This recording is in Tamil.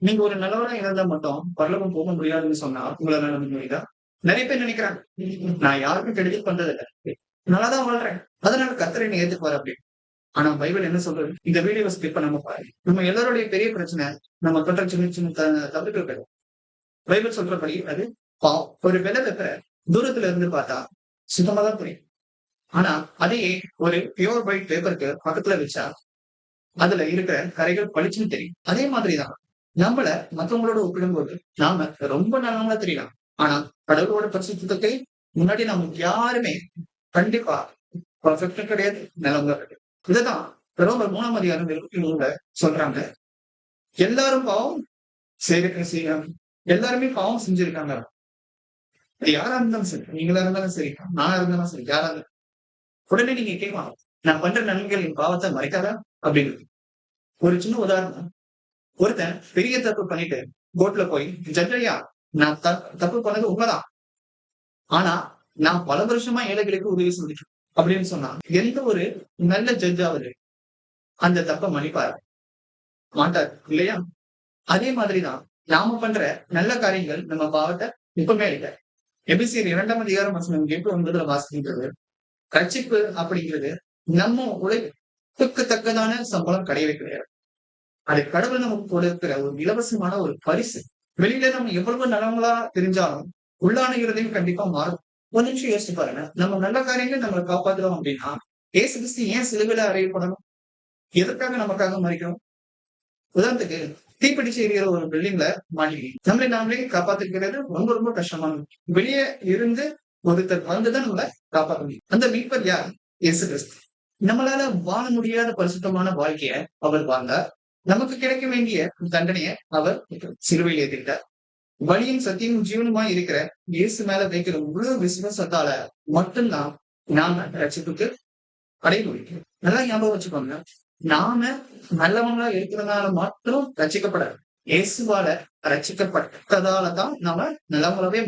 நீங்க ஒரு நல்லவரா இருந்தா மட்டும் பரலோகம் போக முடியாதுன்னு சொன்னா, உங்களால நம்ப முடியுதா? நெறைய பேர் நெனைக்கிறாங்க. நான் யாருக்கும் கெடுதல் பண்றதில்ல. நல்லாதான் வாழ்றேன். அதனால கர்த்தர் என்னை ஏத்துக்குவாரு அப்படின்னு. ஆனா பைபிள் என்ன சொல்றது? இந்த வீடியோவ ஸ்கிப் பண்ணாம பாருங்க. நம்ம எல்லாருடைய பெரிய பிரச்சனை, நம்ம பண்ற சின்ன சின்ன தவறுகள் கிடையாது. பைபிள் சொல்றபடி அது பாவம். ஒரு வெள்ள பேப்பர தூரத்துல இருந்து பார்த்தா சுத்தமா தான் புரியும். ஆனா அதையே ஒரு பியூர் ஒயிட் பேப்பருக்கு பக்கத்துல வச்சா, அதுல இருக்கிற கரைகள் பளிச்சுன்னு தெரியும். அதே மாதிரி தான் நம்மள மத்தவங்களோட ஒப்பிடும்போது நாம ரொம்ப நல்லவங்களா தெரியலாம். ஆனா கடவுளோட பரிசுத்தத்தை முன்னாடி நம்ம யாருமே கண்டிப்பா பெர்ஃபெக்ட்டும் கிடையாது, நல்லவங்களும் கிடையாது. இதுதான் ரோமர் 3ஆம் அதிகாரம் 23ல சொல்றாங்க. எல்லாரும் பாவம் செய்யறாங்க. எல்லாருமே பாவம் செஞ்சிருக்காங்க. அது யாரா இருந்தாலும் சரி, நீங்களா இருந்தாலும் சரி, நானா இருந்தாலும் சரி, யாரா இருந்தாலும் உடனே நீங்க கேட்கலாம். நான் பண்ற நன்மைகள் என் பாவத்தை மறைக்காதா? அப்படின்னு. ஒரு சின்ன உதாரணம். ஒருத்தன் பெரிய தப்பு பண்ணிட்டு கோர்ட்ல போய், ஜட்ஜ் ஐயா, நான் தப்பு பண்ணது உண்மைதான். ஆனா நான் பல வருஷமா ஏழைகளுக்கு உதவி செஞ்சுட்டு இருக்கேன் அப்படின்னு சொன்னா, எந்த ஒரு நல்ல ஜட்ஜாவது அந்த தப்ப மன்னிப்பாரா? மாட்டார் இல்லையா? அதே மாதிரிதான் நாம பண்ற நல்ல காரியங்கள் நம்ம பாவத்தை இப்பவுமே இல்ல. எபிசியர் 2ஆம் அதிகாரம் வசனம் 8, 9ல வாசிக்கின்றது. ரட்சிப்பு அப்படிங்கிறது நம்ம உழைப்புக்கு தக்கதான சம்பளம் கிடையவே கிடையாது. அது கடவுள் நமக்கு கொடுக்கிற ஒரு இலவசமான ஒரு பரிசு. வெளியில நம்ம எவ்வளவு நல்லவங்களா தெரிஞ்சாலும் உள்ளான இருதயம் கண்டிப்பா மாறும். ஒரு நிமிஷம் யோசிச்சு பாருங்க. நம்ம நல்ல காரியங்கள் நம்மளை காப்பாத்துறோம் அப்படின்னா, இயேசு கிறிஸ்து ஏன் சிலுவையில அறையப்படணும்? எதற்காக நமக்காக மறிக்கணும்? உதாரணத்துக்கு தீப்பிடிச்சு எரியிற ஒரு பில்டிங்ல மாட்டி நம்மளை நாமளே காப்பாத்திக்கிறது ரொம்ப ரொம்ப கஷ்டமானது. வெளியே இருந்து ஒருத்தர் வந்துதான் நம்மளை காப்பாற்ற முடியும். அந்த மீட்பர் யார்? இயேசு கிறிஸ்து. நம்மளால வாழ முடியாத பரிசுத்தமான வாழ்க்கைய அவர் வாழ்ந்தார். நமக்கு கிடைக்க வேண்டிய தண்டனையை அவர் சிலுவையில் ஏற்றிட்டார். வழியும் சத்தியமும் ஜீவனுமாய் இருக்கிற இயேசு மேல வைக்கிற முழு விசுவாசத்தால மட்டும்தான் நாம ரட்சிப்புக்கு அடைய முடியும். நல்லா ஞாபகம் வச்சுக்கோங்க. நாம நல்லவங்களா இருக்கிறதுனால மட்டும் ரட்சிக்கப்படாது. இயேசுவால ரட்சிக்கப்பட்டதால தான் நாம நல்லவங்களாவே